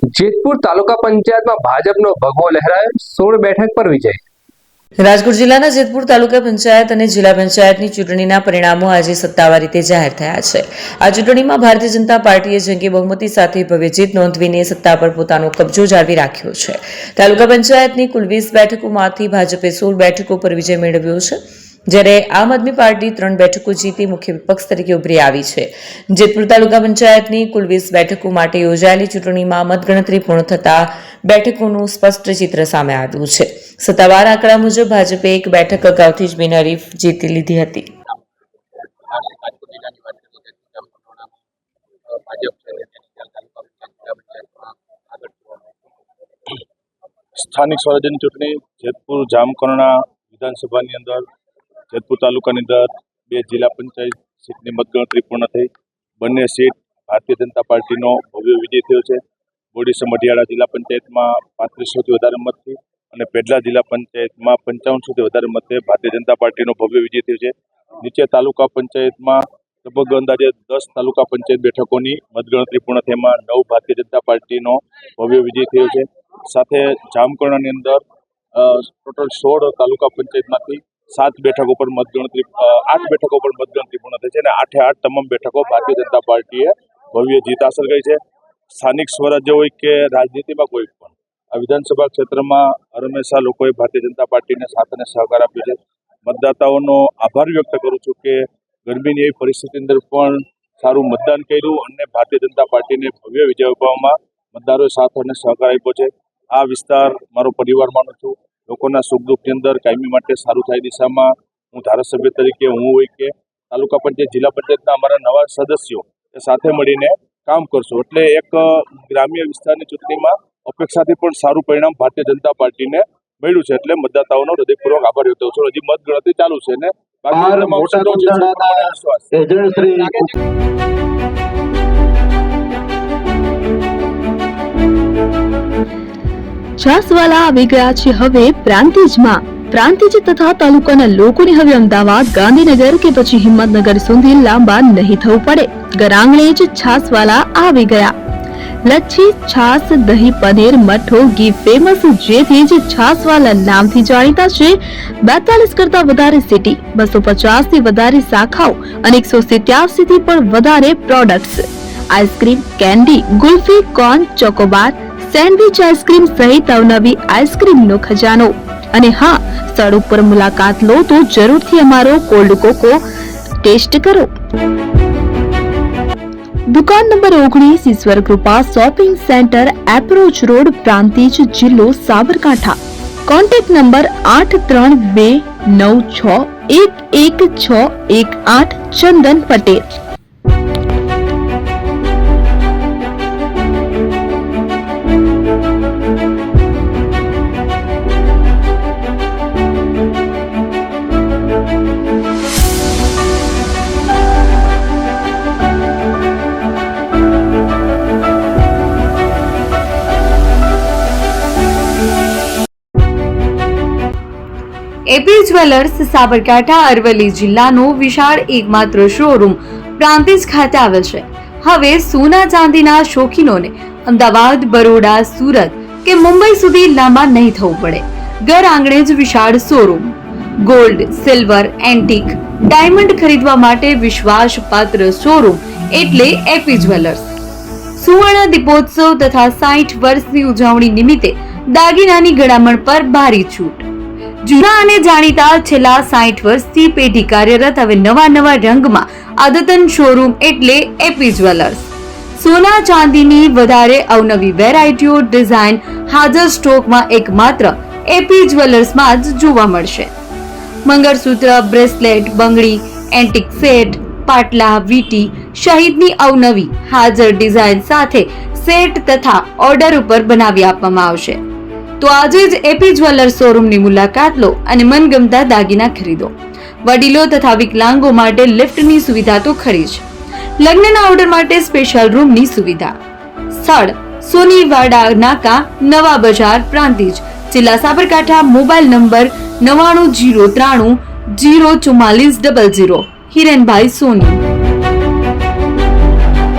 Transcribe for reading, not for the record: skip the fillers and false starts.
જેતપુર તાલુકા પંચાયતમાં ભાજપનો ભગવો લહેરાયો, 16 બેઠક પર વિજય। રાજકોટ જિલ્લાના જેતપુર તાલુકા પંચાયત અને જિલ્લા પંચાયતની ચૂંટણીના પરિણામો આજે સત્તાવાર રીતે જાહેર થયા છે। આ ચૂંટણીમાં ભારતીય જનતા પાર્ટીએ જંગી બહુમતી સાથે ભવ્ય જીત નોંધવીને સત્તા પર પોતાનો કબજો જાળવી રાખ્યો છે। તાલુકા પંચાયતની કુલ 20 બેઠકોમાંથી ભાજપે 16 બેઠકો પર વિજય મેળવ્યો છે, જ્યારે આમ આદમી પાર્ટી 3 બેઠકો જીતી મુખ્ય વિપક્ષ તરીકે ઉભરી આવી છે। જેતપુર તાલુકા પંચાયતની કુલ 20 બેઠકો માટે યોજાયેલી ચૂંટણીમાં મતગણતરી પૂર્ણ થતા બેઠકોનું સ્પષ્ટ ચિત્ર સામે આવ્યું છે। સત્તાવાર આંકડા મુજબ ભાજપે 1 બેઠક અગાઉથી જ બિનહરીફ જીતી લીધી હતી। સ્થાનિક સ્વરાજ્યની ચૂંટણી જેતપુર જામકરણા વિધાનસભાની અંદર જેતપુર તાલુકાની અંદર 2 જિલ્લા પંચાયત સીટની મતગણતરી પૂર્ણ થઈ। બંને સીટ ભારતીય જનતા પાર્ટીનો ભવ્ય વિજય થયો છે। બોડીસર મઢિયાળા જિલ્લા પંચાયતમાં 3500થી વધારે મતથી અને પેડલા જિલ્લા પંચાયતમાં 5500થી વધારે મતે ભારતીય જનતા પાર્ટીનો ભવ્ય વિજય થયો છે। નીચે તાલુકા પંચાયતમાં લગભગ અંદાજે 10 તાલુકા પંચાયત બેઠકોની મતગણતરી પૂર્ણ થયામાં 9 ભારતીય જનતા પાર્ટીનો ભવ્ય વિજય થયો છે। સાથે જામકરણાની અંદર ટોટલ 16 તાલુકા પંચાયતમાંથી 7 બેઠકો પર મતગણતરી 8 બેઠકો પર મતગણતરી પૂર્ણ થઈ છે અને 8 તમામ બેઠકો ભારતીય જનતા પાર્ટીએ ભવ્ય જીત હાંસલ કરી છે। સ્થાનિક સ્વરાજ્ય હોય કે રાજનીતિમાં કોઈ પણ આ વિધાનસભા ક્ષેત્રમાં હંમેશા લોકોએ ભારતીય જનતા પાર્ટીને સાથ અને સહકાર આપ્યો છે। મતદાતાઓનો આભાર વ્યક્ત કરું છું કે ગરમીની એવી પરિસ્થિતિ અંદર પણ સારું મતદાન કર્યું અને ભારતીય જનતા પાર્ટીને ભવ્ય વિજય અપાવવામાં મતદારોએ સાથ અને સહકાર આપ્યો છે। આ વિસ્તાર મારો પરિવાર માનું છું। લોકોના સુખ દુઃખની અંદર કાયમી માટે સારું થાય દિશામાં હું ધારાસભ્ય તરીકે હું હોય કે તાલુકા પંચાયત જિલ્લા પંચાયતના અમારા નવા સદસ્યો એ સાથે મળીને કામ કરશું। એટલે એક ગ્રામ્ય વિસ્તારની ચૂંટણીમાં અપેક્ષાથી પણ સારું પરિણામ ભારતીય જનતા પાર્ટીને મળ્યું છે। એટલે મતદાતાઓનો હૃદયપૂર્વક આભાર વ્યક્ત કરું છું। હજી મતગણતરી ચાલુ છે ને છાસવાલા આવી ગયા છે હવે પ્રાંતિજમાં। પ્રાંતિજ તથા તાલુકાના લોકોને હવે અમદાવાદ, ગાંધીનગર કે પછી હિંમતનગર સુધી લાંબા નહીં થવું પડે। ઘર આંગણે જ છાસવાલા આવી ગયા। લચ્છી, છાસ, દહીં, પનીર, મઠ્ઠો, ઘી ફેમસ, જેથી જ છાસવાલા નામથી જાણીતા છે। 42 કરતા વધારે સિટી, 250 થી વધારે શાખાઓ અને 187 થી પણ વધારે products. Ice cream, candy, kulfi, corn, Chocobar, sandwich ice cream સહિત અવનવી આઈસ્ક્રીમનો ખજાનો। અને હા, સ્થળ ઉપર મુલાકાત લો તો જરૂરથી અમારો કોલ્ડ કોકો ટેસ્ટ કરો। દુકાન number 19, Ishwar Kripa shopping centre, approach road, Prantij, જિલ્લો Sabarkantha. Contact number 8329611618 Chandan Patel. AP jewellers Sabarkantha Aravalli જિલ્લાનો વિશાળ એકમાત્ર શોરૂમ પ્રાંતિજ ખાતે આવેલ છે। હવે સોના ચાંદીના શોખીનોને અમદાવાદ, બરોડા, સુરત કે મુંબઈ સુધી લાંબા નહીં થવું પડે। ઘર આંગણે જ વિશાળ showroom. Gold, silver, antique, diamond ખરીદવા માટે વિશ્વાસપાત્ર શોરૂમ એટલે એપી જ્વેલર્સ। સુવર્ણ દીપોત્સવ તથા 60 વર્ષની ઉજવણી નિમિત્તે દાગીનાની ગળામણ પર ભારી છૂટ। જૂના અને જાણીતા છેલ્લા 60 વર્ષથી પેઢી કાર્યરત હવે નવા રંગમાં અદ્યતન શોરૂમ એટલે એપી જ્વેલર્સ। સોના ચાંદીની વધારે અવનવી વેરાયટીઓ, ડિઝાઇન હાજર સ્ટોકમાં એકમાત્ર એપી જ્વેલર્સમાં જ જોવા મળશે। મંગળસૂત્ર, બ્રેસલેટ, બંગડી, એન્ટિક સેટ, પાટલા, વીટી સહિતની અવનવી હાજર ડિઝાઇન સાથે સેટ તથા ઓર્ડર ઉપર બનાવી આપવામાં આવશે। તો આજે જ એપી જ્વેલર્સ શોરૂમની મુલાકાત લો અને મનગમતા દાગીના ખરીદો। વડીલો તથા વિકલાંગો માટે લિફ્ટની સુવિધા તો ખરી જ, લગ્નના ઓર્ડર માટે સ્પેશિયલ રૂમની સુવિધા। સ્થળ સોનીવાડા નાકા, નવા બજાર, પ્રાંતિજ, જિલ્લા સાબરકાંઠા। Mobile number 9903004400। હિરેનભાઈ સોની।